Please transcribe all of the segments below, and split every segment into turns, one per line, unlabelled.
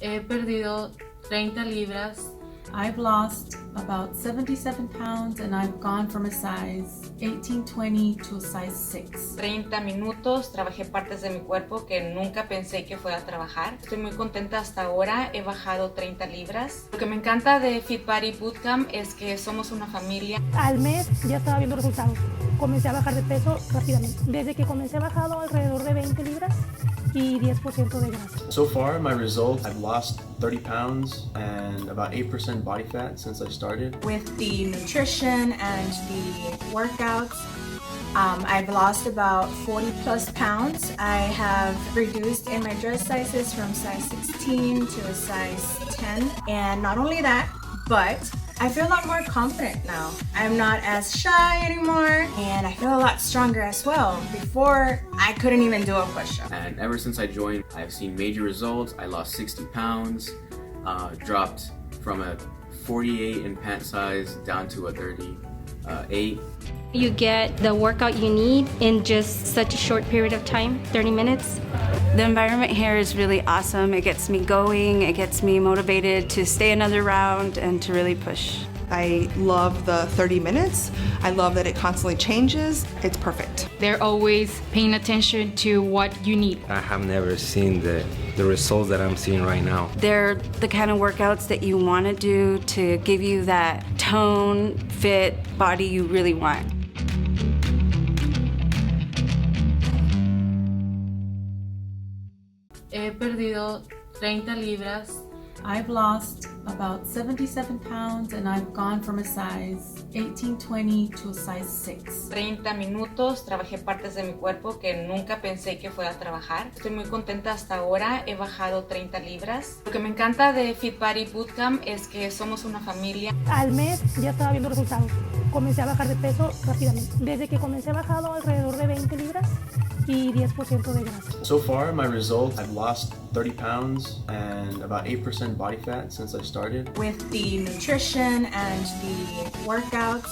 He perdido 30 libras.
I've lost about 77 pounds and I've gone from a size 18-20 to a size 6.
30 minutos, trabajé partes de mi cuerpo que nunca pensé que fuera a trabajar. Estoy muy contenta hasta ahora, he bajado 30 libras. Lo que me encanta de Fit Body Bootcamp es que somos una familia.
Al mes ya estaba viendo resultados. Comencé a bajar de peso rápidamente. Desde que comencé he bajado alrededor de 20 libras y 10% de grasa.
So far, my results, I've lost 30 pounds and about 8% body fat since I started.
With the nutrition and the workouts, I've lost about 40 plus pounds. I have reduced in my dress sizes from size 16 to a size 10. And not only that, but I feel a lot more confident now. I'm not as shy anymore, and I feel a lot stronger as well. Before, I couldn't even do a push-up.
And ever since I joined, I've seen major results. I lost 60 pounds, dropped from a 48 in pant size down to a 38.
You get the workout you need in just such a short period of time, 30 minutes.
The environment here is really awesome. It gets me going, it gets me motivated to stay another round and to really push.
I love the 30 minutes. I love that it constantly changes. It's perfect.
They're always paying attention to what you need.
I have never seen the results that I'm seeing right now.
They're the kind of workouts that you want to do to give you that tone, fit body you really want.
He perdido 30 libras.
I've lost about 77 pounds and I've gone from a size 18-20 to a size 6.
30 minutos, trabajé partes de mi cuerpo que nunca pensé que fuera a trabajar. Estoy muy contenta hasta ahora, he bajado 30 libras. Lo que me encanta de Fit Body Bootcamp es que somos una familia.
Al mes ya estaba viendo resultados. Comencé a bajar de peso rápidamente. Desde que comencé he bajado alrededor de 20 libras y 10% de grasa.
So far, my results, I've lost 30 pounds and about 8% body fat since I started.
With the nutrition and the workouts,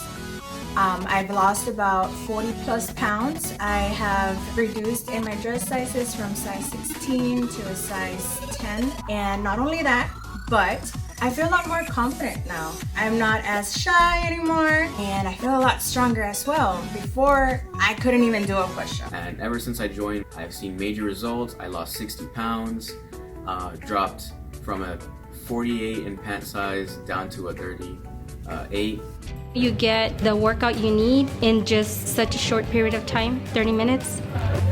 I've lost about 40 plus pounds. I have reduced in my dress sizes from size 16 to a size 10. And not only that, but I feel a lot more confident now. I'm not as shy anymore, and I feel a lot stronger as well. Before, I couldn't even do a push-up.
And ever since I joined, I've seen major results. I lost 60 pounds, dropped from a 48 in pant size down to a 38.
You get the workout you need in just such a short period of time, 30 minutes.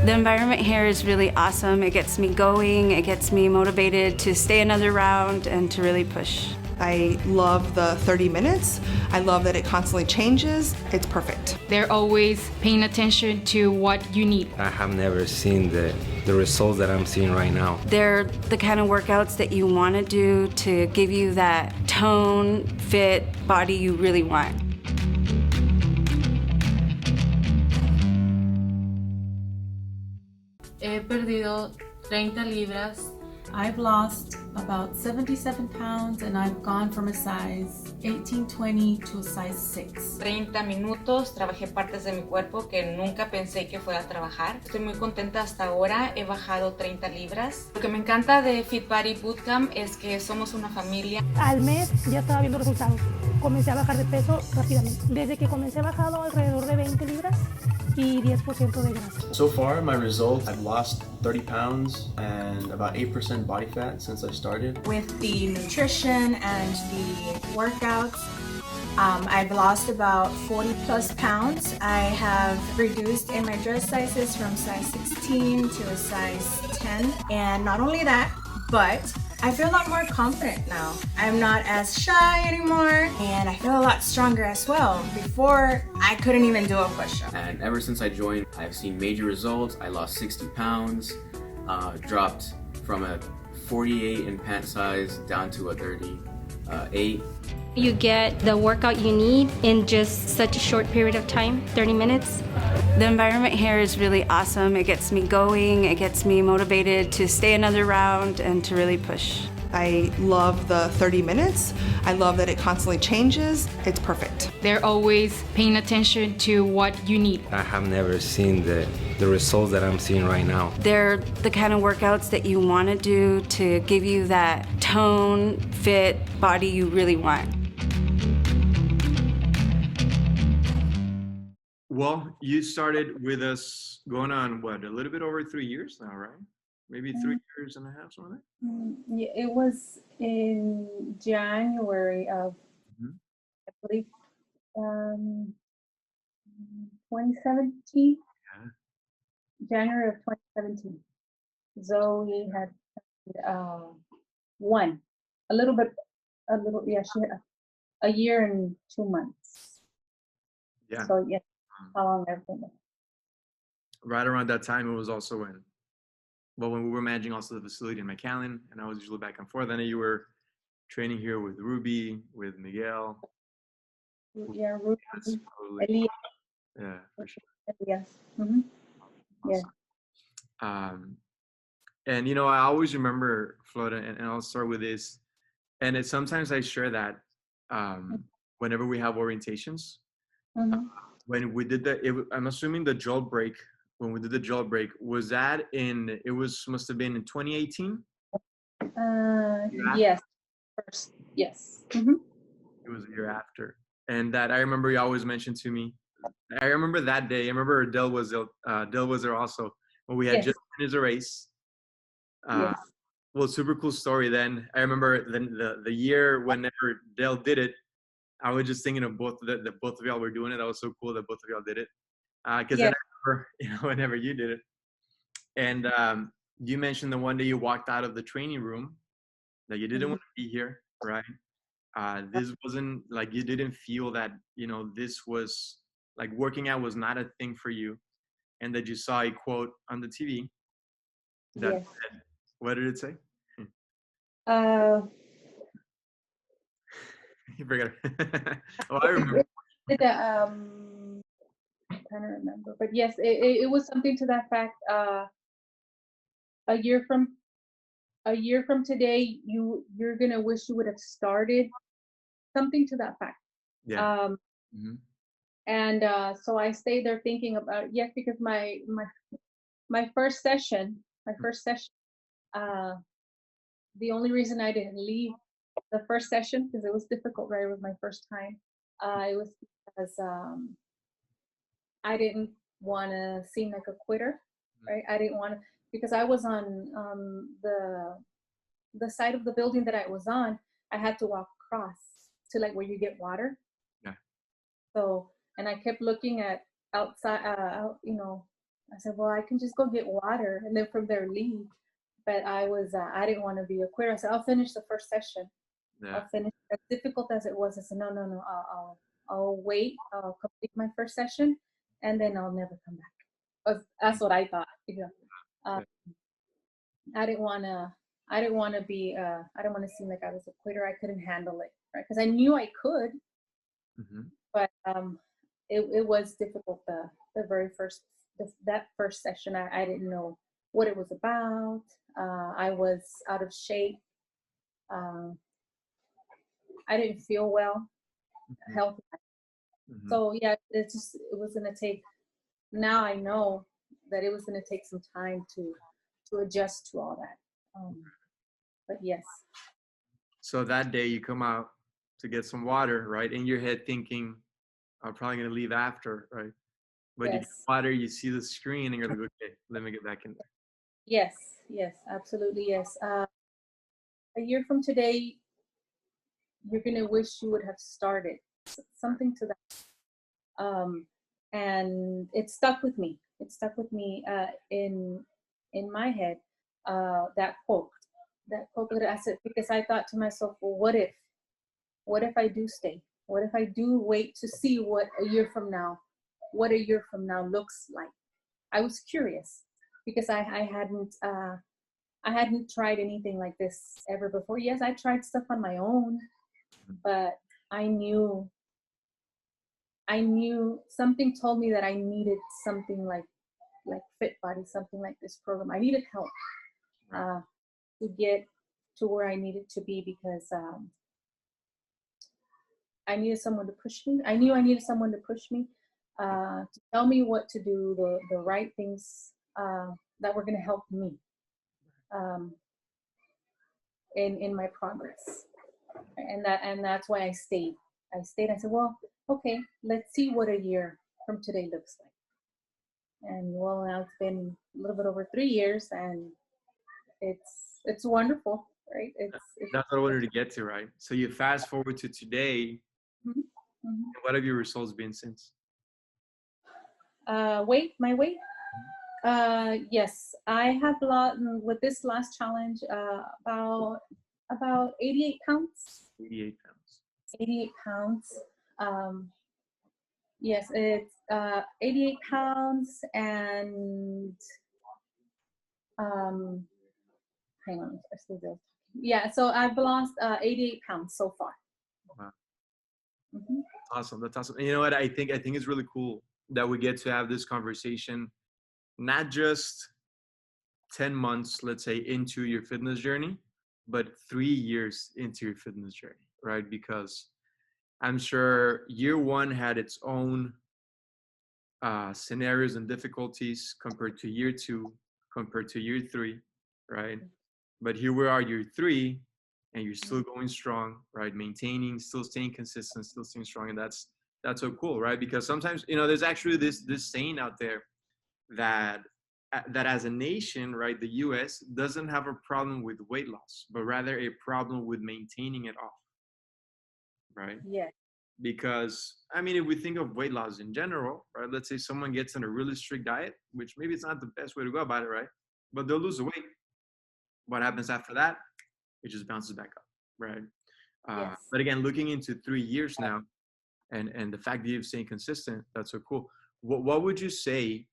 The environment here is really awesome. It gets me going, it gets me motivated to stay another round and to really push.
I love the 30 minutes. I love that it constantly changes. It's perfect.
They're always paying attention to what you need.
I have never seen the results that I'm seeing right now.
They're the kind of workouts that you want to do to give you that tone, fit body you really want.
He perdido 30 libras.
I've lost about 77 pounds and I've gone from a size 18-20 to a size 6.
30 minutos, trabajé partes de mi cuerpo que nunca pensé que fuera a trabajar. Estoy muy contenta hasta ahora, he bajado 30 libras. Lo que me encanta de Fit Body Bootcamp es que somos una familia.
Al mes ya estaba viendo resultados. Comencé a bajar de peso rápidamente. Desde que comencé he bajado alrededor de 20 libras y 10% de grasa.
So far, my results, I've lost 30 pounds and about 8% body fat since I started.
With the nutrition and the workouts, I've lost about 40 plus pounds. I have reduced in my dress sizes from size 16 to a size 10. And not only that, but I feel a lot more confident now. I'm not as shy anymore, and I feel a lot stronger as well. Before, I couldn't even do a push-up.
And ever since I joined, I've seen major results. I lost 60 pounds, dropped from a 48 in pant size down to a 38.
You get the workout you need in just such a short period of time, 30 minutes.
The environment here is really awesome. It gets me going, it gets me motivated to stay another round and to really push.
I love the 30 minutes. I love that it constantly changes. It's perfect.
They're always paying attention to what you need.
I have never seen the results that I'm seeing right now.
They're the kind of workouts that you want to do to give you that tone, fit body you really want.
Well, you started with us going on what, a little bit over 3 years now, right? Maybe 3 years and a half, something like that?
Yeah, it was in January of,
Mhm.
I believe, 2017.
Yeah.
January of 2017. Zoe had one, yeah, she had a year and 2 months.
Yeah.
So yeah, how long I've been there.
Right around that time, it was also when we were managing also the facility in McAllen, and I was usually back and forth. I know you were training here with Ruby, with Miguel.
Yeah, Ruby,
Yes, probably.
Elias.
Yeah, for sure.
Yes. Mm-hmm. Yeah.
And you know, I always remember, Flora, and I'll start with this. And sometimes I share that whenever we have orientations.
Mm-hmm.
When we did I'm assuming the jailbreak. When we did the jailbreak, was that must have been in 2018?
Yes. First. Yes. Mm-hmm.
It was a year after. And that I remember you always mentioned to me. I remember that day. I remember Dell was there also when we had just finished a race.
Yes.
Well, super cool story. Then I remember the year whenever Dell did it, I was just thinking of both both of y'all were doing it. That was so cool that both of y'all did it. Because then I remember, whenever you did it, and you mentioned the one day you walked out of the training room that you didn't want to be here, right? This wasn't like you didn't feel that this was like working out was not a thing for you, and that you saw a quote on the TV that said, what did it say? You forgot. Oh, I remember.
I'm trying to remember, but yes, it was something to that fact. A year from today, you're gonna wish you would have started, something to that fact.
Yeah.
And so I stayed there thinking about because my first session, the only reason I didn't leave the first session, because it was difficult, right? It was my first time. It was because I didn't want to seem like a quitter, right? I didn't want to, because I was on the side of the building that I was on. I had to walk across to like where you get water.
Yeah.
So, and I kept looking at outside, I said, well, I can just go get water and then from there leave. But I didn't want to be a quitter. I said, I'll finish the first session.
Yeah.
I'll finish. As difficult as it was, I said, no, I'll wait. I'll complete my first session, and then I'll never come back. That's what I thought. I didn't want to. I didn't want to be. I didn't want to seem like I was a quitter. I couldn't handle it, right? Because I knew I could, but it was difficult. The very first that first session, I didn't know what it was about. I was out of shape. I didn't feel well, health. So yeah, it was gonna take. Now I know that it was gonna take some time to adjust to all that. But yes.
So that day you come out to get some water, right? In your head thinking, I'm probably gonna leave after, right? But you get water, you see the screen, and you're like, okay, let me get back in there.
Yes, absolutely, yes. A year from today, you're gonna wish you would have started, something to that. And it stuck with me. It stuck with me in my head. That quote that I said, because I thought to myself, well, what if I do stay? What if I do wait to see what a year from now looks like? I was curious because I hadn't tried anything like this ever before. Yes, I tried stuff on my own, but I knew something told me that I needed something like Fit Body, something like this program. I needed help to get to where I needed to be, because I needed someone to push me. I knew I needed someone to push me, to tell me what to do, the right things that were going to help me um, in my progress. And that's why I stayed. I stayed. I said, well, okay, let's see what a year from today looks like. And well, now it's been a little bit over 3 years, and it's wonderful, right? It's
That's what I wanted to get to, right? So you fast forward to today.
Mhm, mhm.
What have your results been since?
Weight, my weight. Yes, I have lost with this last challenge about 88 pounds.
88 pounds.
88 pounds. Um, yes, it's 88 pounds, and um, hang on, I still do. Yeah, so I've lost 88 pounds so far.
Wow.
Mhm.
Awesome. That's awesome. And you know what? I think it's really cool that we get to have this conversation, not just 10 months, let's say, into your fitness journey, but 3 years into your fitness journey, right? Because I'm sure year one had its own scenarios and difficulties compared to year two, compared to year three, right? But here we are, year three, and you're still going strong, right? Maintaining, still staying consistent, still staying strong, and that's so cool, right? Because sometimes, there's actually this saying out there that that as a nation, right, the U.S. doesn't have a problem with weight loss, but rather a problem with maintaining it off, right?
Yeah.
Because I mean, if we think of weight loss in general, right, let's say someone gets on a really strict diet, which maybe it's not the best way to go about it, right, but they'll lose the weight. What happens after that? It just bounces back up, right?
Yes.
But again, looking into 3 years now, and the fact that you've stayed consistent, that's so cool. What would you say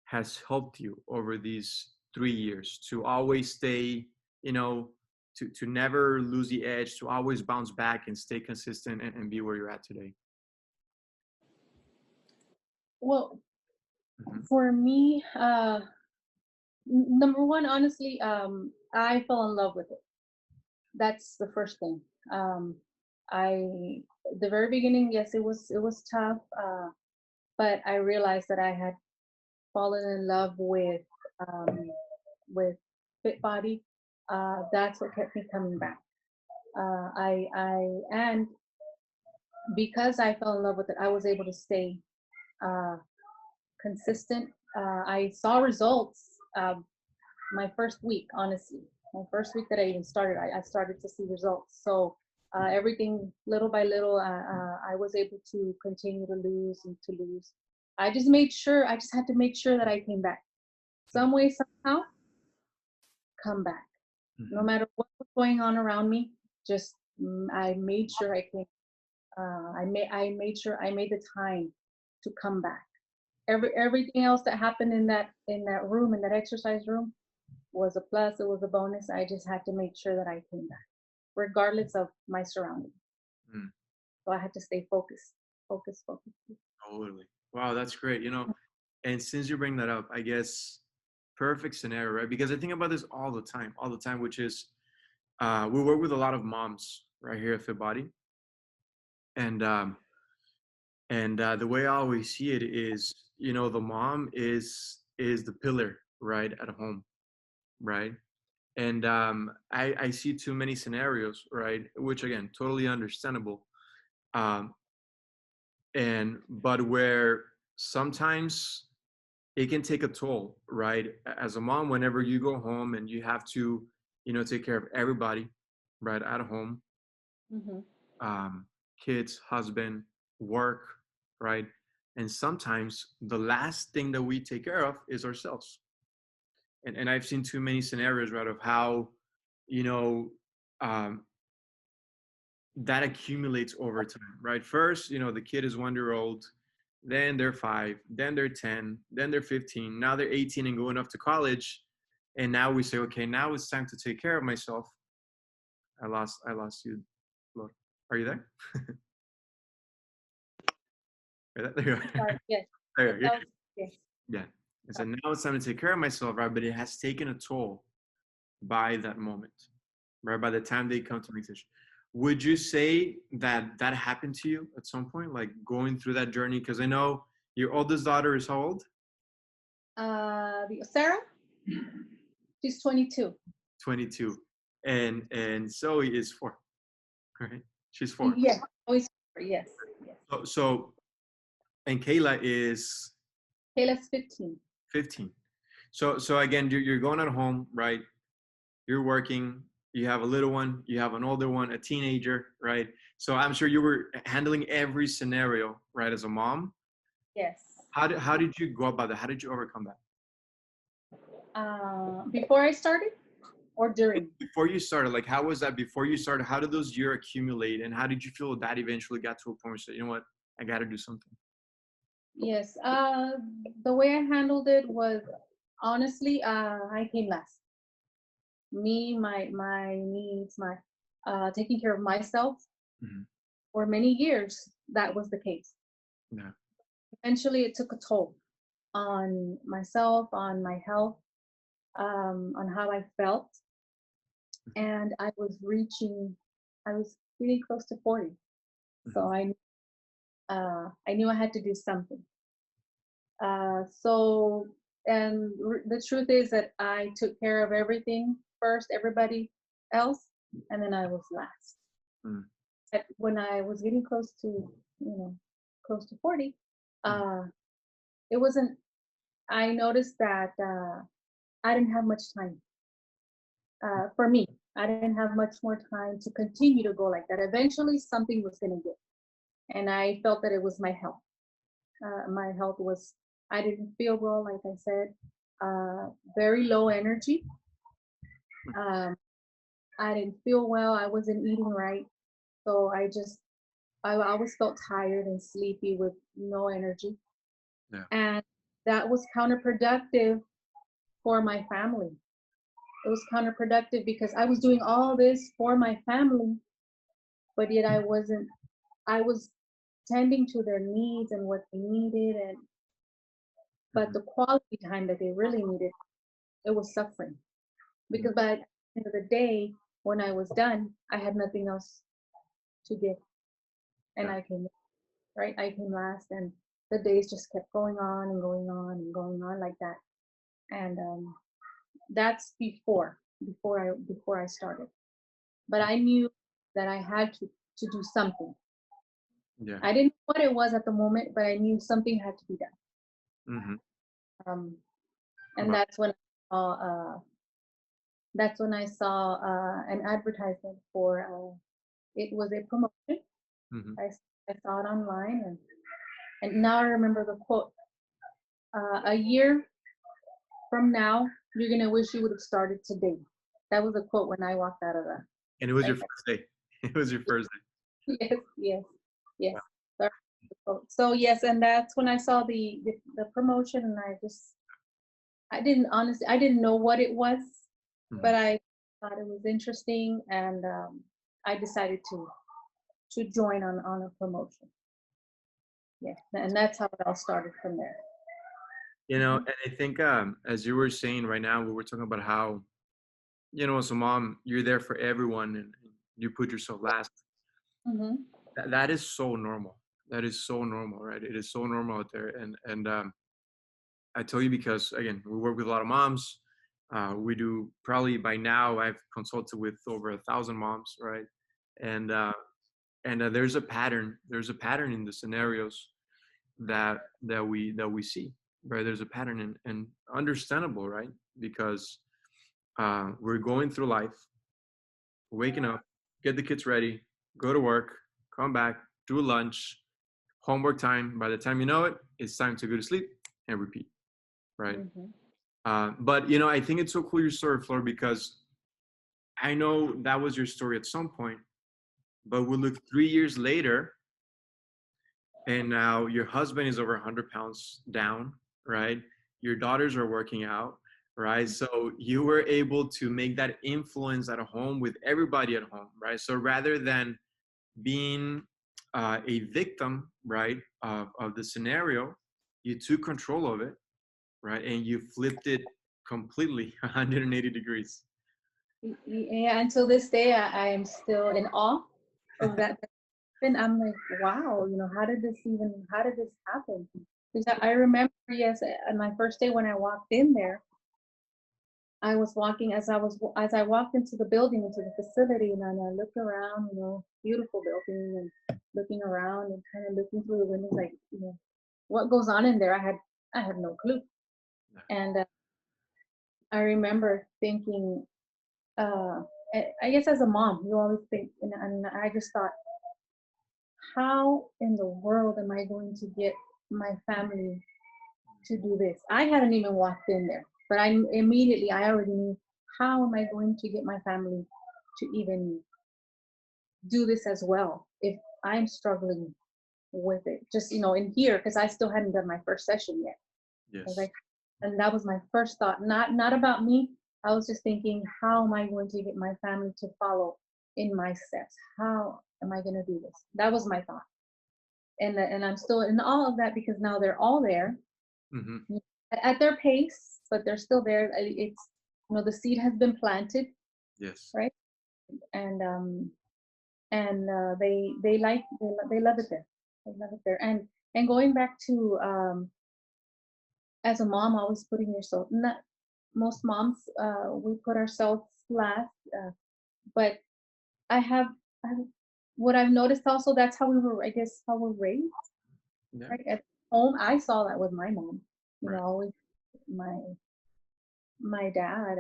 has helped you over these 3 years to always stay, to never lose the edge, to always bounce back and stay consistent and be where you're at today?
Well,
Mhm.
for me, number one, honestly, I fell in love with it. That's the first thing. I the very beginning, yes, it was tough, but I realized that I had fallen in love with Fit Body. That's what kept me coming back. And because I fell in love with it, I was able to stay uh, consistent. I saw results my first week, honestly. My first week that I even started, I started to see results. So everything, little by little, I was able to continue to lose and to lose. I just had to make sure that I came back. Some way, somehow, come back. No matter what was going on around me, just I made sure I came. I made sure I made the time to come back. Everything else that happened in that room, in that exercise room, was a plus. It was a bonus. I just had to make sure that I came back, regardless of my surroundings.
Mm.
So I had to stay focused, focused, focused.
Totally. Wow, that's great. And since you bring that up, I guess perfect scenario, right? Because I think about this all the time, which is we work with a lot of moms right here at Fit Body, and the way I always see it is, the mom is the pillar, right, at home, right? And I see too many scenarios, right, which again, totally understandable, um, but where sometimes it can take a toll, right? As a mom, whenever you go home and you have to, take care of everybody, right, at home,
Mm-hmm.
kids, husband, work, right? And sometimes the last thing that we take care of is ourselves. And I've seen too many scenarios, right, of how, you know, um, that accumulates over time, right? First, the kid is 1 year old, then they're 5, then they're 10, then they're 15, now they're 18 and going off to college. And now we say, okay, now it's time to take care of myself. I lost you, Flor. Are you there? There you are.
Sorry. Yes.
There you are.
Yes.
Yeah. And so now it's time to take care of myself, right? But it has taken a toll by that moment, right? By the time they come to make decision. Would you say that that happened to you at some point, like going through that journey? Because I know your oldest daughter is how old?
Sarah, she's 22.
22. And Zoe is 4, right? She's 4.
Yes, always. Yes, yes.
So and Kayla is
Kayla's 15.
15. So again, you're going at home, right? You're working, you have a little one, you have an older one, a teenager, right? So I'm sure you were handling every scenario, right, as a mom.
Yes.
How did you go about that? How did you overcome that?
Before I started or during?
Before you started, like how was that before you started? How did those years accumulate, and how did you feel that eventually got to a point where you said, you know what, I got to do something?
Yes. The way I handled it was honestly, I came last. Me, my needs, my taking care of myself.
Mhm.
For many years, that was the case.
Yeah.
Eventually, it took a toll on myself, on my health, on how I felt, and I was getting close to 40. So I knew I had to do something. The truth is that I took care of everything first, everybody else, and then I was last.
Mm.
When I was getting close to, close to 40, it wasn't, I noticed that I didn't have much time. For me, I didn't have much more time to continue to go like that. Eventually, something was going to give. And I felt that it was my health. My health was, I didn't feel well, like I said, very low energy. I didn't feel well. I wasn't eating right. So I always felt tired and sleepy with no energy.
Yeah.
And that was counterproductive for my family. It was counterproductive because I was doing all this for my family, but yet I was tending to their needs and what they needed, but the quality time that they really needed, it was suffering. Because by the end of the day, when I was done, I had nothing else to give. And I came last, and the days just kept going on and going on and going on like that. And that's before I started. But I knew that I had to do something.
Yeah.
I didn't know what it was at the moment, but I knew something had to be done.
Mm-hmm.
And
Wow.
that's when I saw an advertisement for it was a promotion.
Mm-hmm.
I saw it online, and now I remember the quote. A year from now, you're gonna wish you would have started today. That was a quote when I walked out of that.
And it was your first day. It was your first day.
Yes. So yes, and that's when I saw the promotion, and I didn't know what it was, but I thought it was interesting, and I decided to join on a promotion. Yeah, and that's how it all started from there.
You know, and I think as you were saying right now, we were talking about how, you know, as a mom, you're there for everyone and you put yourself last.
Mm-hmm.
That is so normal. That is so normal, right? It is so normal out there. And I tell you because, again, we work with a lot of moms. We do probably by now, I've consulted with over 1,000 moms, right? And there's a pattern. There's a pattern in the scenarios that we see, right? There's a pattern, and understandable, right? Because we're going through life, waking up, get the kids ready, go to work, come back, do lunch, homework time. By the time you know it, it's time to go to sleep and repeat, right? But you know, I think it's so cool your story, Flor, because I know that was your story at some point, but we look 3 years later, and now your husband is over 100 pounds down, right? Your daughters are working out, right? So you were able to make that influence at home with everybody at home, right? So rather than being a victim, right, of the scenario, you took control of it, right? And you flipped it completely 180 degrees.
Yeah, until this day, I am still in awe of that. And I'm like, wow, how did this happen? Because I remember, yes, on my first day when I walked in there, I was walking as I walked into the building, into the facility, and then I looked around, beautiful building, and looking around and kind of looking through the windows, like, what goes on in there. I had no clue. And I remember thinking, I guess as a mom, you always think, and I just thought, how in the world am I going to get my family to do this? I hadn't even walked in there, but I already knew, how am I going to get my family to even do this as well if I'm struggling with it? Just, in here, because I still hadn't done my first session yet.
Yes.
And that was my first thought, not about me. I was just thinking, how am I going to get my family to follow in my steps? How am I going to do this? That was my thought. And I'm still in all of that, because now they're all there at their pace, but they're still there. It's, the seed has been planted.
Yes.
Right. And they love it there. They love it there. And going back to, as a mom, always putting yourself, not most moms, we put ourselves last, but I have what I've noticed also, that's how we were, I guess, how we're raised.
Yeah.
Right at home, I saw that with my mom.
Right.
Always my dad.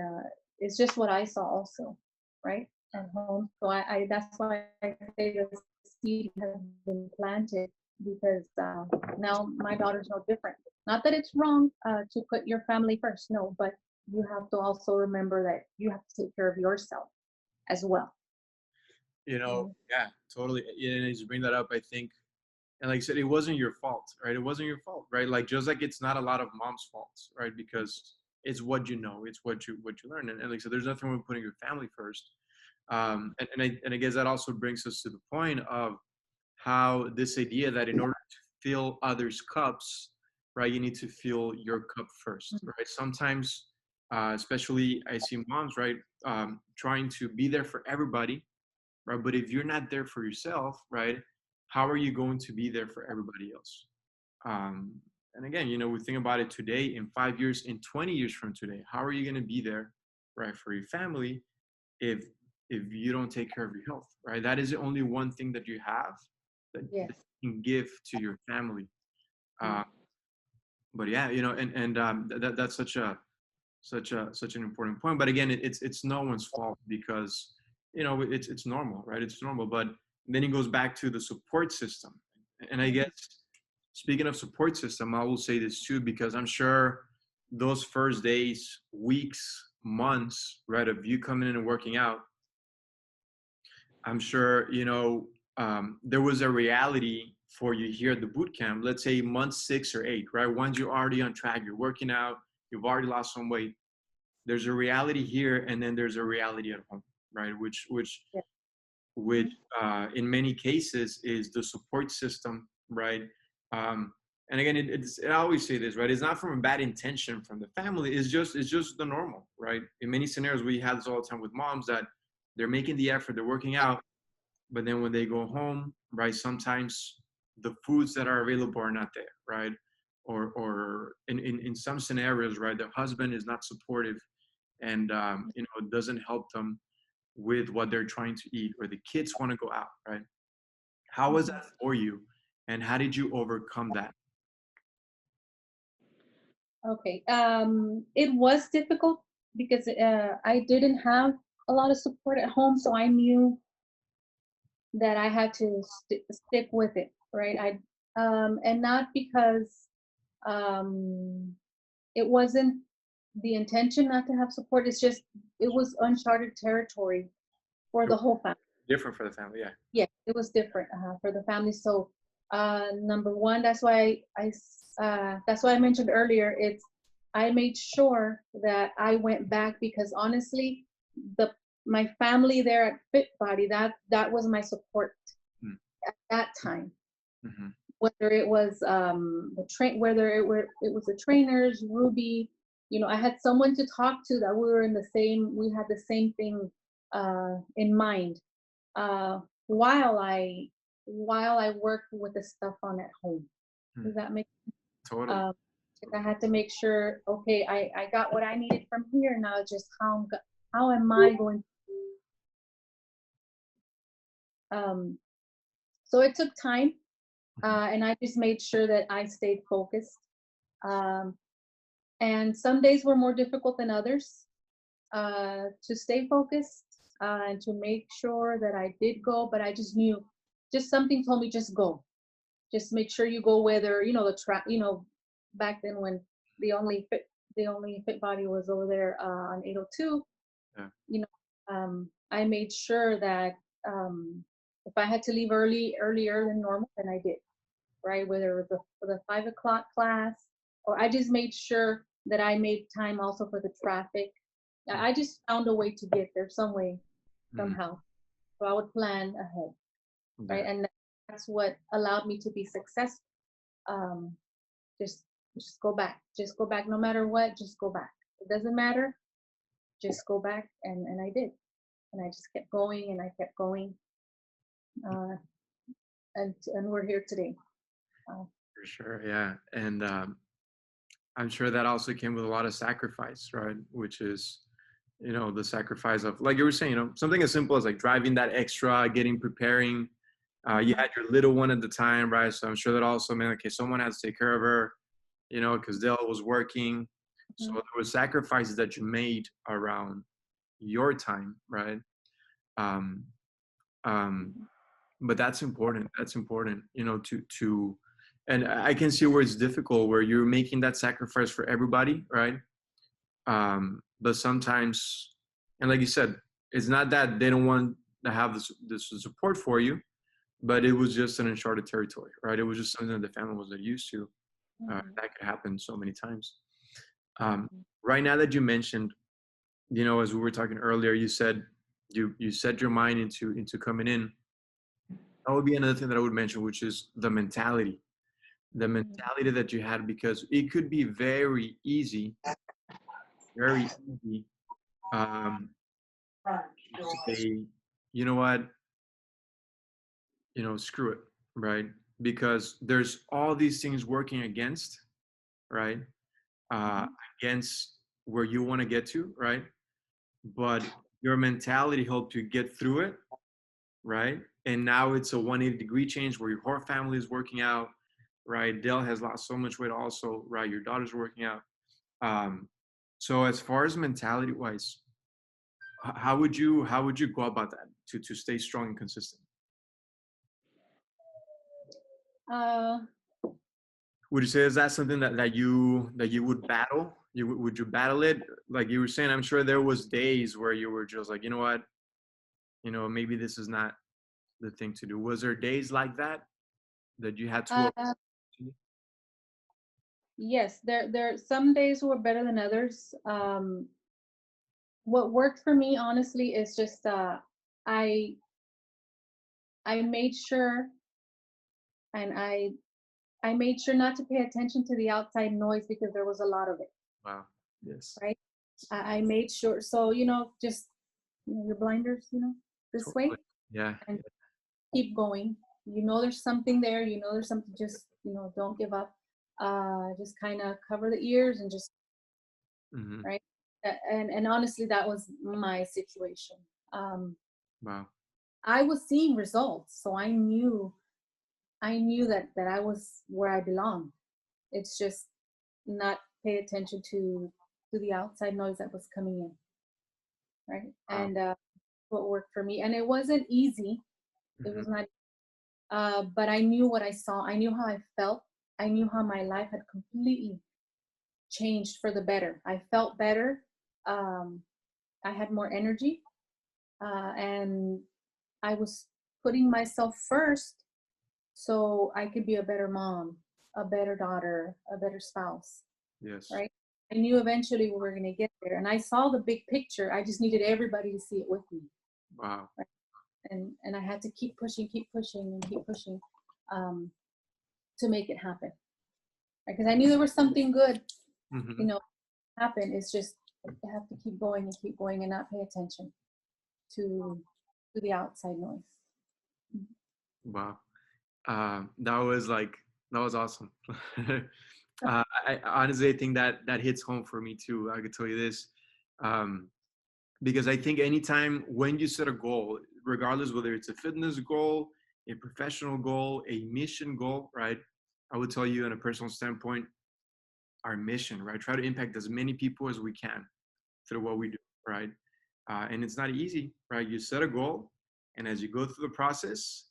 It's just what I saw also, right at home. So I that's why I say the seed has been planted, because now my daughter's no different. Not that it's wrong to put your family first, no, but you have to also remember that you have to take care of yourself as well.
Yeah, totally. And as you bring that up, I think, and like I said, it wasn't your fault, right? It wasn't your fault, right? Like, just like it's not a lot of moms' faults, right? Because it's what you know, it's what you learn, and like I said, there's nothing wrong with putting your family first. And I guess that also brings us to the point of how this idea that in order to fill others' cups, right, you need to fill your cup first, right? Sometimes, especially I see moms, right, trying to be there for everybody, right? But if you're not there for yourself, right, how are you going to be there for everybody else? Um, and again, we think about it today, in 5 years, in 20 years from today, how are you going to be there, right, for your family if you don't take care of your health, right? That is the only one thing that you have that,
Yes.
that you can give to your family. But yeah, that's such an important point. But again, it's no one's fault, because it's normal, right? It's normal. But then it goes back to the support system. And I guess, speaking of support system, I will say this too, because I'm sure those first days, weeks, months, right, of you coming in and working out, I'm sure there was a reality for you here at the boot camp. Let's say month 6 or 8, right? Once you're already on track, you're working out, you've already lost some weight. There's a reality here, and then there's a reality at home, right? Which in many cases is the support system, right? And again, I always say this, right? It's not from a bad intention from the family. It's just the normal, right? In many scenarios, we have this all the time with moms, that they're making the effort, they're working out, but then when they go home, right, sometimes the foods that are available are not there, right? Or in some scenarios, right, the husband is not supportive, and doesn't help them with what they're trying to eat, or the kids want to go out, right? How was that for you, and how did you overcome that?
Okay. It was difficult, because I didn't have a lot of support at home, so I knew that I had to stick with it, right? And not because um, it wasn't the intention not to have support. It's just, it was uncharted territory for the whole family.
Different for the family, yeah.
Yeah, it was different for the family. So number one, that's why I mentioned earlier, I made sure that I went back, because honestly, my family there at Fit Body, that was my support at that time. Whether it was it was the trainers, Ruby, I had someone to talk to, that we had the same thing in mind. while I worked with the stuff on at home. Does that make
Totally.
I had to make sure, okay, I got what I needed from here. Now just how am I going to, so it took time, and I just made sure that I stayed focused. And some days were more difficult than others, to stay focused, and to make sure that I did go, but I just knew, just something told me, just go. Just make sure you go, whether, back then when the only fit body was over there, on 802.
Yeah.
I made sure that, if I had to leave earlier than normal, then I did, right? Whether it was for the 5 o'clock class, or I just made sure that I made time also for the traffic. I just found a way to get there some way, somehow. So I would plan ahead, right? And that's what allowed me to be successful. Just go back. Just go back. No matter what, just go back. It doesn't matter. Just go back, and I did, and I just kept going, and I kept going, and we're here today.
For sure, yeah, and I'm sure that also came with a lot of sacrifice, right? Which is, the sacrifice of, like you were saying, something as simple as like driving that extra, preparing. You had your little one at the time, right? So I'm sure that also meant, okay, someone has to take care of her, because Dale was working. So there were sacrifices that you made around your time, right? But that's important. That's important, to, and I can see where it's difficult, where you're making that sacrifice for everybody, right? But sometimes, and like you said, it's not that they don't want to have this support for you, but it was just an uncharted territory, right? It was just something that the family wasn't used to. That could happen so many times. Right now that you mentioned, as we were talking earlier, you said you set your mind into coming in. That would be another thing that I would mention, which is the mentality that you had, because it could be very easy to say, you know what, screw it, right? Because there's all these things working against, right? Against where you want to get to, right? But your mentality helped you get through it, right? And now it's a 180-degree change where your whole family is working out, right? Dale has lost so much weight also, right? Your daughter's working out. So as far as mentality wise, how would you go about that to stay strong and consistent? Would you say, is that something that you would battle? Would you battle it? Like you were saying, I'm sure there was days where you were just like, you know what, maybe this is not the thing to do. Was there days like that you had to?
Yes, there some days were better than others. What worked for me, honestly, is just, I made sure, and I made sure not to pay attention to the outside noise, because there was a lot of it.
Wow. Yes.
Right. I made sure. So, just your blinders, this way.
Yeah.
And keep going. There's something there. There's something. Just, don't give up. Just kind of cover the ears and just, right. And honestly, that was my situation.
Wow.
I was seeing results, so I knew that I was where I belonged. It's just not pay attention to the outside noise that was coming in, right?
Wow.
And what worked for me, and it wasn't easy. It was not, but I knew what I saw. I knew how I felt. I knew how my life had completely changed for the better. I felt better. I had more energy, and I was putting myself first so I could be a better mom, a better daughter, a better spouse.
Yes.
Right? I knew eventually we were going to get there, and I saw the big picture. I just needed everybody to see it with me.
Wow.
Right? And I had to keep pushing, to make it happen. Because I knew there was something good, happen. It's just you have to keep going and not pay attention to the outside noise.
Wow. That was awesome. I honestly think that hits home for me too. I could tell you this, um, because I think anytime when you set a goal, regardless whether it's a fitness goal, a professional goal, a mission goal, right? I would tell you on a personal standpoint, our mission, right? Try to impact as many people as we can through what we do, right? And it's not easy, right? You set a goal, and as you go through the process,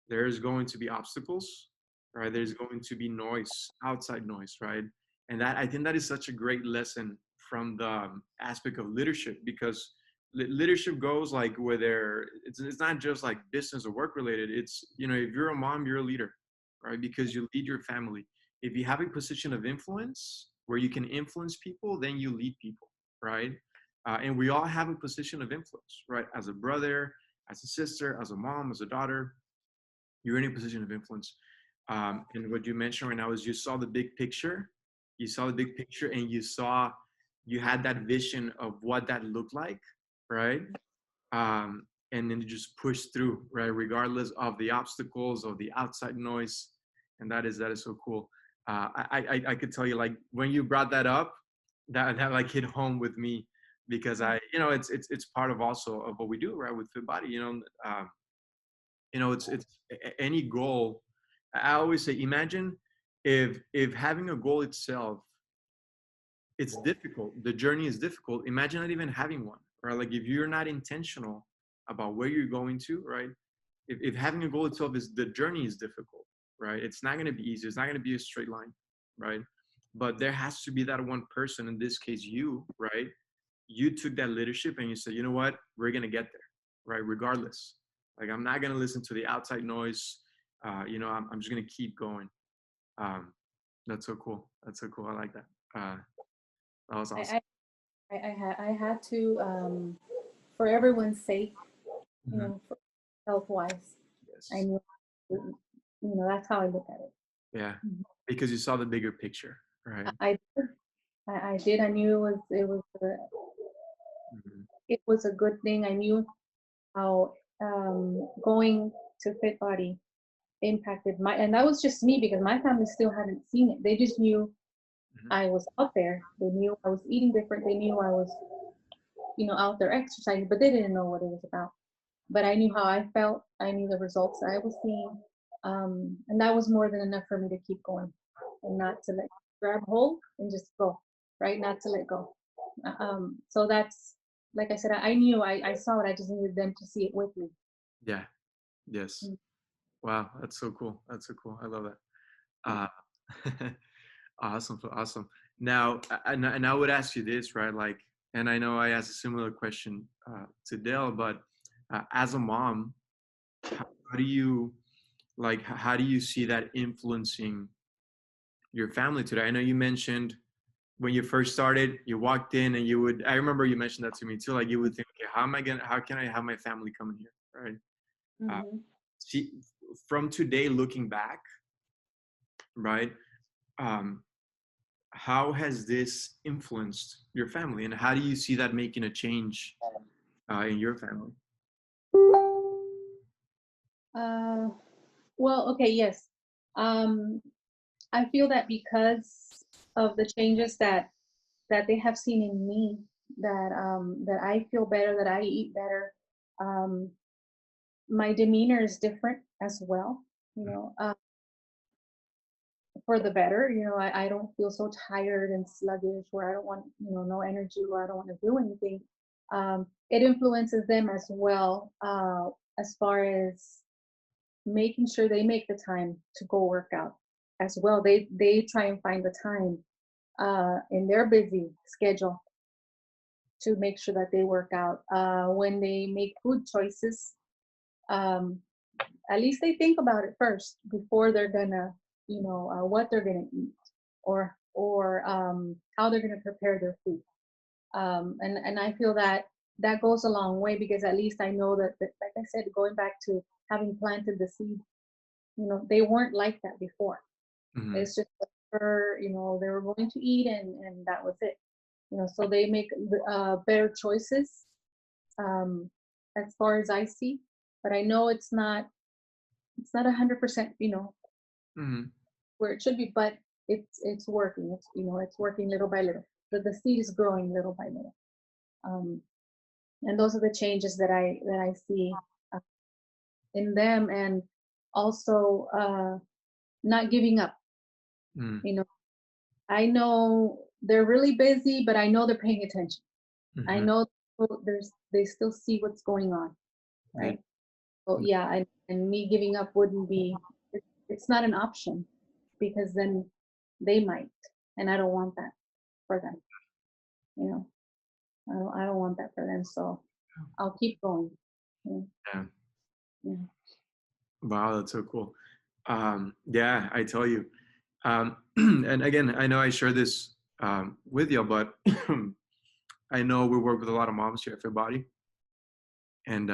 there's going to be obstacles, right? There's going to be noise, outside noise, right? And that I think that is such a great lesson from the aspect of leadership, because leadership goes like whether it's not just like business or work related. It's, if you're a mom, you're a leader, right? Because you lead your family. If you have a position of influence where you can influence people, then you lead people, right? And we all have a position of influence, right? As a brother, as a sister, as a mom, as a daughter, you're in a position of influence. And what you mentioned right now is you saw the big picture. You saw the big picture, and you had that vision of what that looked like, right? And then you just push through, right? Regardless of the obstacles or the outside noise. And that is so cool. I could tell you, like, when you brought that up, that like hit home with me, because it's part of also of what we do, right? With Fit Body, it's any goal. I always say, imagine if having a goal itself, it's difficult, the journey is difficult. Imagine not even having one, right? Like, if you're not intentional about where you're going to, right? If having a goal itself is, the journey is difficult, right? It's not going to be easy. It's not going to be a straight line, right? But there has to be that one person, in this case you, right? You took that leadership and you said, you know what, we're going to get there, right? Regardless. Like, I'm not going to listen to the outside noise. I'm just going to keep going. That's so cool. That's so cool. I like that. That was awesome.
I had to, for everyone's sake,
Mhm.
health wise,
Yes.
I knew, that's how I look at it.
Yeah. Because you saw the bigger picture, right?
I did. I knew
Mhm.
it was a good thing. I knew how going to Fit Body impacted and that was just me, because my family still hadn't seen it. They just knew I was out there. They knew I was eating different. They knew I was, out there exercising, but they didn't know what it was about. But I knew how I felt. I knew the results that I was seeing. And that was more than enough for me to keep going and not to grab hold and just go, right? Not to let go. So that's, like I said, I knew I saw it. I just needed them to see it with me.
Yeah. Yes. Wow. That's so cool. That's so cool. I love that. Awesome. Awesome. Now, and I would ask you this, right? Like, and I know I asked a similar question to Dale, but as a mom, how do you how do you see that influencing your family today? I know you mentioned when you first started, you walked in and I remember you mentioned that to me too. Like, you would think, okay, how can I have my family come in here, right? See, from today, looking back, right? How has this influenced your family, and how do you see that making a change in your family?
Well, okay, yes. I feel that because of the changes that they have seen in me, that I feel better, that I eat better. Um, my demeanor is different as well. For the better. I don't feel so tired and sluggish where I don't want, no energy, where I don't want to do anything. It influences them as well, as far as making sure they make the time to go work out as well. They try and find the time in their busy schedule to make sure that they work out. When they make food choices, um, at least they think about it first before they're gonna, what they're gonna eat, or how they're gonna prepare their food. And I feel that that goes a long way, because at least I know that, like I said, going back to having planted the seed, they weren't like that before. It's just they were going to eat, and that was it. So they make better choices, as far as I see. But I know it's not it's not 100%,
Mhm.
where it should be, but it's working. It's working little by little. The seed is growing little by little. Um, and those are the changes that I see uh, in them, and also not giving up.
Mm.
You know, I know they're really busy, but I know they're paying attention. I
Mhm.
know they still see what's going on,
Yeah.
right? So yeah, and me giving up wouldn't be. It's not an option, because then they might, and I don't want that for them. You know, I don't want that for them. So I'll keep going. Yeah,
Yeah.
yeah.
Wow, that's so cool. Yeah, I tell you. And again, I know I share this with you, but I know we work with a lot of moms here at Fit Body, and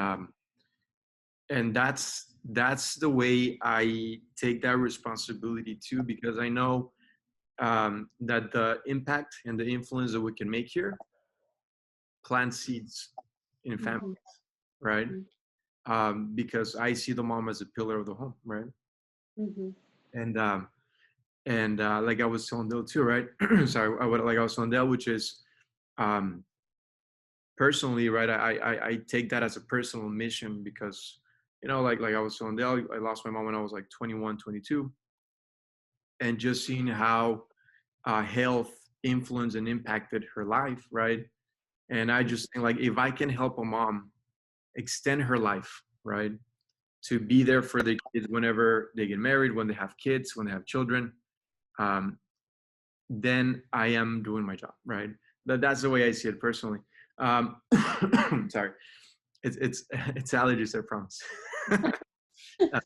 that's the way I take that responsibility too, because I know that the impact and the influence that we can make here plant seeds in families,
Mm-hmm.
right? Because I see the mom as a pillar of the home, right?
Mm-hmm.
And like I was telling Dale too, right? Sorry, like I was telling Dale, which is um, personally, right? I take that as a personal mission because, like I was telling Dale, I lost my mom when I was like 21, 22, and just seeing how health influenced and impacted her life, right? And I just think like if I can help a mom extend her life, right, to be there for the kids whenever they get married, when they have kids, when they have children, um, then I am doing my job, right? That's the way I see it personally. Um, sorry, it's allergies, I promise. Uh,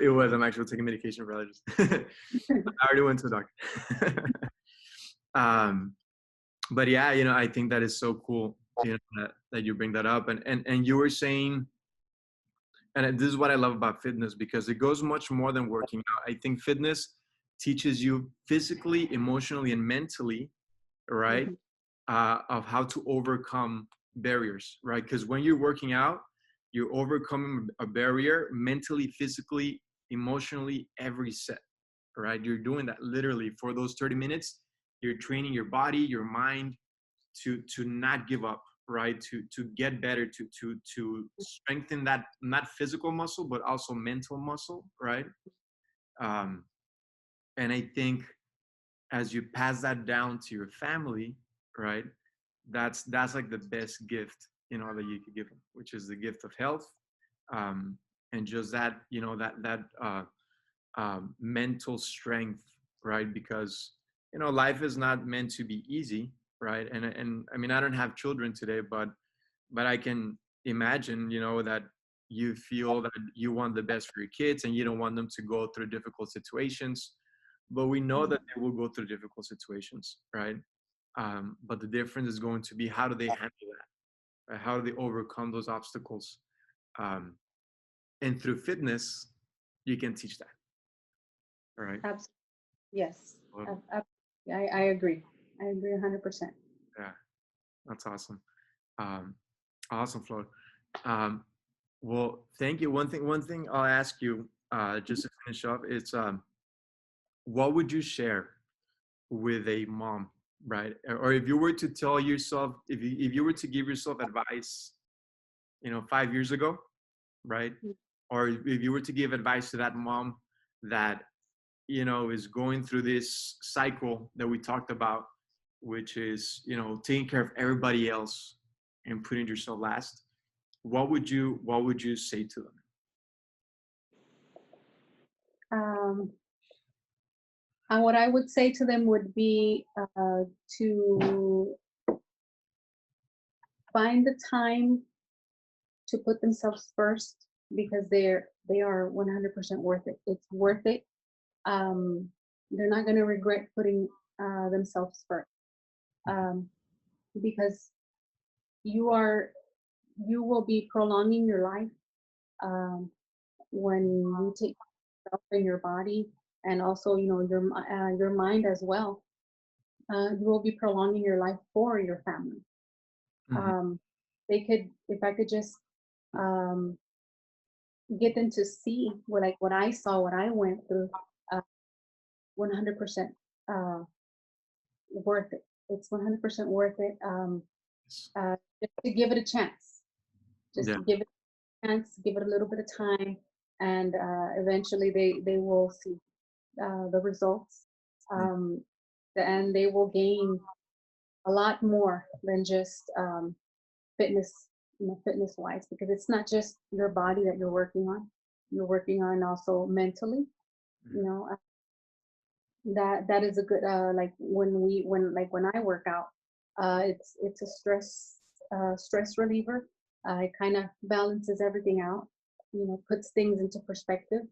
it was. I'm actually taking medication for allergies. I already went to the doctor. um, but yeah, I think that is so cool. That you bring that up, and you were saying, and this is what I love about fitness because it goes much more than working out. I think fitness teaches you physically, emotionally, and mentally, right?
Mm-hmm.
Of how to overcome barriers, right? Because when you're working out, you're overcoming a barrier mentally, physically, emotionally, every set, right? You're doing that literally for those 30 minutes. You're training your body, your mind to not give up, right? To get better, to strengthen that not physical muscle, but also mental muscle, right? Um, and I think as you pass that down to your family, right? That's like the best gift that you could give them, which is the gift of health, and just that mental strength, right? Because life is not meant to be easy, right? And I mean, I don't have children today, but I can imagine that you feel that you want the best for your kids and you don't want them to go through difficult situations, but we know that they will go through difficult situations, right? But the difference is going to be how do they handle that, right? How do they overcome those obstacles? Um, and through fitness, you can teach that, right?
Absolutely. Yes.
Totally.
I agree. I agree 100%.
Yeah, that's awesome. Um, awesome, Flor. Um, well, thank you. One thing I'll ask you, just to finish up, is what would you share with a mom, right? Or if you were to tell yourself, if you were to give yourself advice, 5 years ago, right? Or if you were to give advice to that mom that is going through this cycle that we talked about, which is taking care of everybody else and putting yourself last, what would you say to them?
Um, and what I would say to them would be to find the time to put themselves first, because they are 100% worth it. It's worth it. Um, they're not going to regret putting themselves first, um, because you will be prolonging your life um, when you take yourself in your body, and also your mind as well. You will be prolonging your life for your family.
Mhm.
They could, if I could just um, get them to see what I saw, what I went through, 100% uh, worth it. It's 100% worth it. Just to give it a chance. Just
Yeah.
give it a chance, give it a little bit of time, and eventually they will see the results. Um, and they will gain a lot more than just fitness, fitness wise, because it's not just your body that you're working on. You're working on also mentally. You know, that is a good like when I work out, it's a stress reliever. It kind of balances everything out. Puts things into perspective,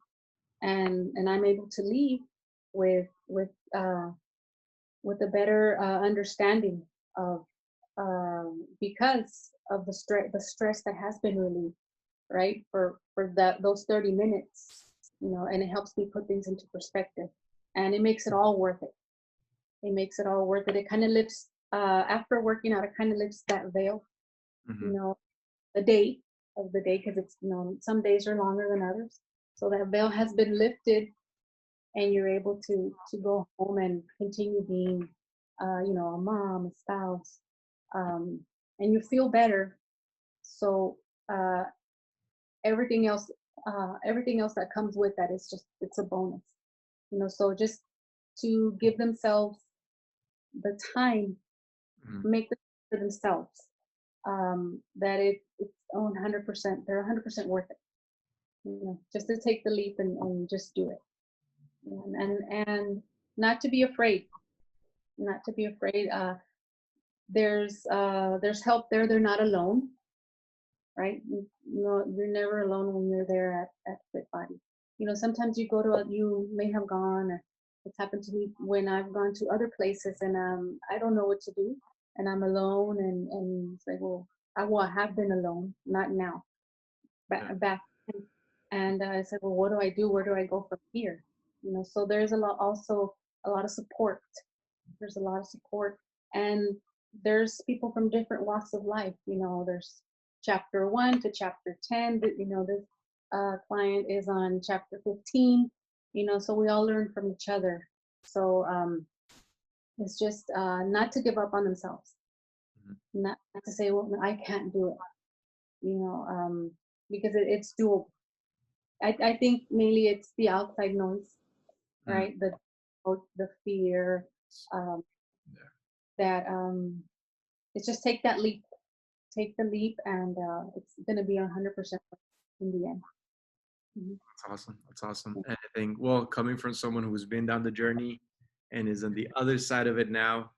and I'm able to leave with with uh, with a better understanding of because of the stress that has been relieved, right? For that those 30 minutes, and it helps me put things into perspective, and it makes it all worth it. It makes it all worth it. It kind of lifts after working out. It kind of lifts that veil, you know, the day of the day, because it's some days are longer than others. So that veil has been lifted, and you're able to go home and continue being a mom, a spouse, um, and you feel better. So uh, everything else that comes with that is just it's a bonus. So just to give themselves the time, make them for themselves, that it's 100%, they're 100% worth it. Just to take the leap and just do it, and not to be afraid, not to be afraid. There's help there. They're not alone, right? You're never alone when you're there at Fit Body. Sometimes you may have gone, or it's happened to me when I've gone to other places, and I don't know what to do, and I'm alone, and it's like, well, I have been alone, not now, back then. And I said, well, what do I do? Where do I go from here? So there's also a lot of support. There's a lot of support, and there's people from different walks of life. There's chapter 1 to chapter 10. This client is on chapter 15. So we all learn from each other. So it's just not to give up on themselves, not to say, well, no, I can't do it. Because it's doable. I think mainly it's the outside noise, right? The fear, that it's just take that leap, take the leap, and it's going to be 100% in the end.
That's awesome. That's awesome. And I think, well, coming from someone who's been down the journey and is on the other side of it now,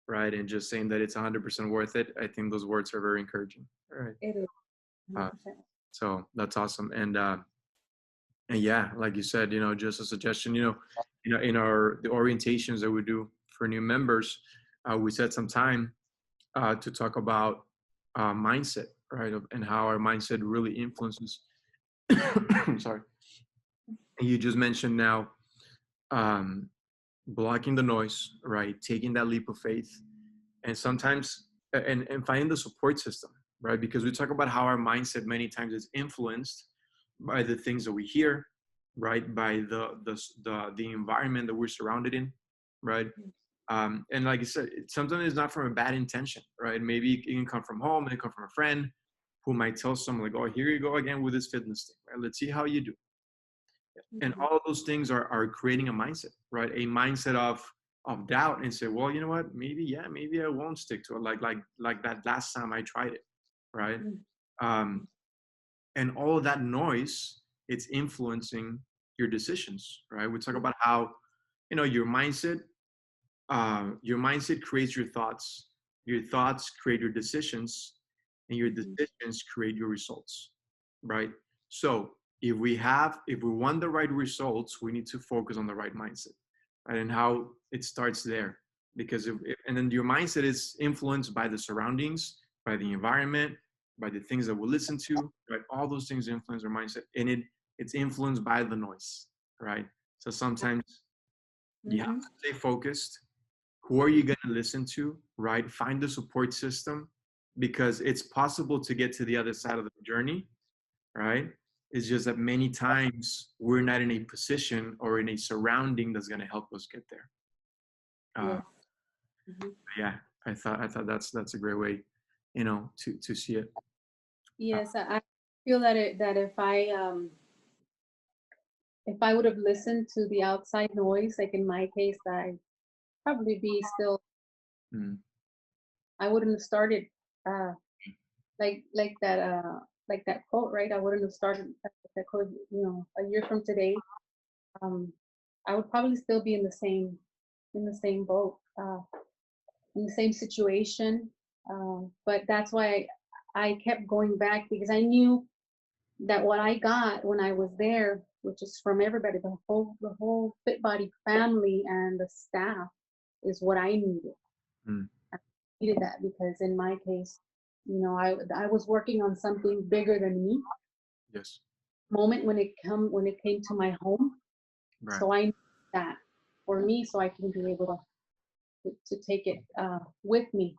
right, and just saying that it's 100% worth it, I think those words are very encouraging. All right.
It is 100%.
So that's awesome. And yeah, like you said, just a suggestion, in the orientations that we do for new members, we set some time to talk about mindset, right, and how our mindset really influences. Sorry. And you just mentioned now blocking the noise, right, taking that leap of faith, and sometimes and finding the support system, right, because we talk about how our mindset many times is influenced by the things that we hear, right, by the environment that we're surrounded in, right. And like I said, sometimes it's not from a bad intention, right? Maybe it can come from home, it can come from a friend who might tell someone like, oh, here you go again with this fitness thing, right? Let's see how you do. And all of those things are creating a mindset, right? A mindset of doubt, and say, well, you know what, maybe I won't stick to it, like that last time I tried it, right? And all of that noise, it's influencing your decisions, right? We talk about how your mindset creates your thoughts create your decisions, and your decisions create your results, right? So if we want the right results, we need to focus on the right mindset, right? And how it starts there, because and then your mindset is influenced by the surroundings, by the environment, by the things that we listen to, right? All those things influence our mindset, and it's influenced by the noise, right? So sometimes you have to stay focused. Who are you going to listen to, right? Find the support system, because it's possible to get to the other side of the journey, right? It's just that many times we're not in a position or in a surrounding that's going to help us get there.
Yes. Mhm.
Yeah, I thought that's a great way, to see it.
Yes, I feel that if I would have listened to the outside noise, like in my case, I'd probably be still.
Mm.
I wouldn't have started like like that quote, right? I wouldn't have started that quote, a year from today. Um, I would probably still be in the same boat, in the same situation. But that's why I kept going back, because I knew that what I got when I was there, which is from everybody, the whole Fit Body family and the staff, is what I needed.
Mm.
I needed that because in my case, I was working on something bigger than me.
Yes.
Moment when it came to my home,
Right.
so I need that for me, so I can be able to take it with me,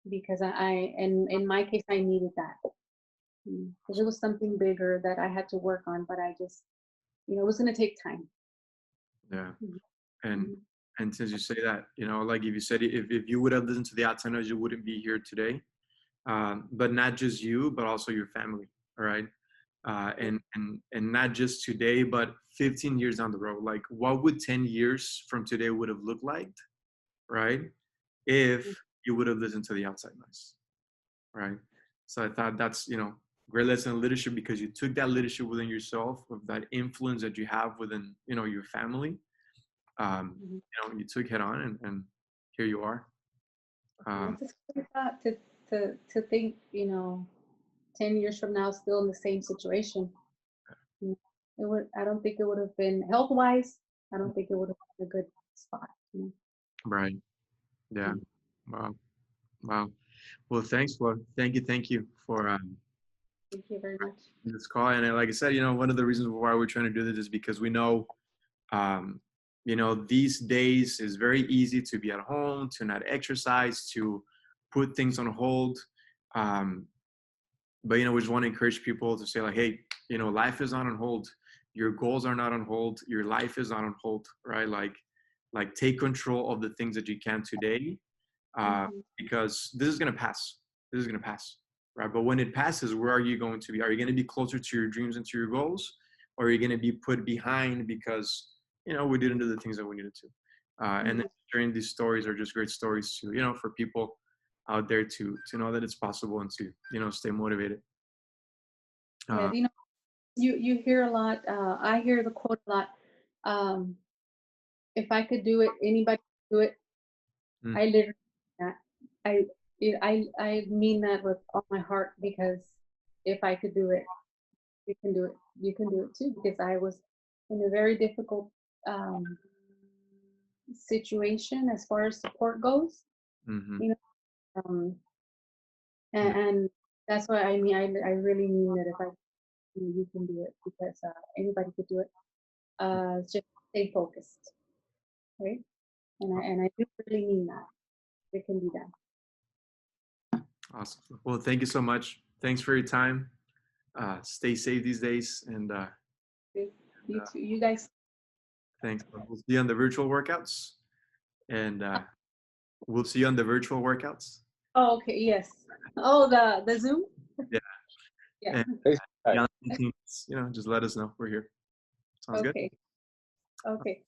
because and in my case I needed that, because it was something bigger that I had to work on, but I just, it was going to take time.
Yeah.
Mhm.
And
Mhm.
and since you say that, like if you said, if you would have listened to the outside noise, you wouldn't be here today. But not just you, but also your family. All right. And not just today, but 15 years down the road. Like, what would 10 years from today would have looked like, right? If you would have listened to the outside noise, right? So I thought that's, great lesson in leadership, because you took that leadership within yourself, of that influence that you have within, your family.
Mhm.
You took head on, and here you are.
It's a scary thought to think, 10 years from now, still in the same situation. I don't think it would have been health wise. I don't think it would have been a good spot.
Right. Yeah.
Mhm.
Wow. Wow. Well, thanks, Flor. Thank you for
Thank you very much.
this call. And like I said, one of the reasons why we're trying to do this is because we know, um, these days is very easy to be at home, to not exercise, to put things on hold. Um, but we just want to encourage people to say, like, hey, life is not on hold. Your goals are not on hold. Your life is not on hold, right? Like take control of the things that you can today, because this is going to pass. This is going to pass, right? But when it passes, where are you going to be? Are you going to be closer to your dreams and to your goals? Or are you going to be put behind because, we didn't do the things that we needed to? And then sharing these stories are just great stories to, for people out there to know that it's possible, and to, stay motivated.
Yeah, you hear a lot. I hear the quote a lot. Um, if I could do it, anybody could do it. I literally, that. I, I mean that with all my heart, because if I could do it, you can do it. You can do it too. Because I was in a very difficult situation as far as support goes.
Mm-hmm.
Um, and that's why I mean I really mean that if you can do it, because anybody could do it. Just stay focused, right? And I do really mean that. It can be done.
Awesome. Well, thank you so much. Thanks for your time. Stay safe these days, and
You too. You guys.
thanks. We'll see you on the virtual workouts, and we'll see you on the virtual workouts.
Oh, okay. Yes. Oh, the Zoom.
Yeah.
Yeah.
And just let us know. We're here. Sounds good.
Okay. Okay.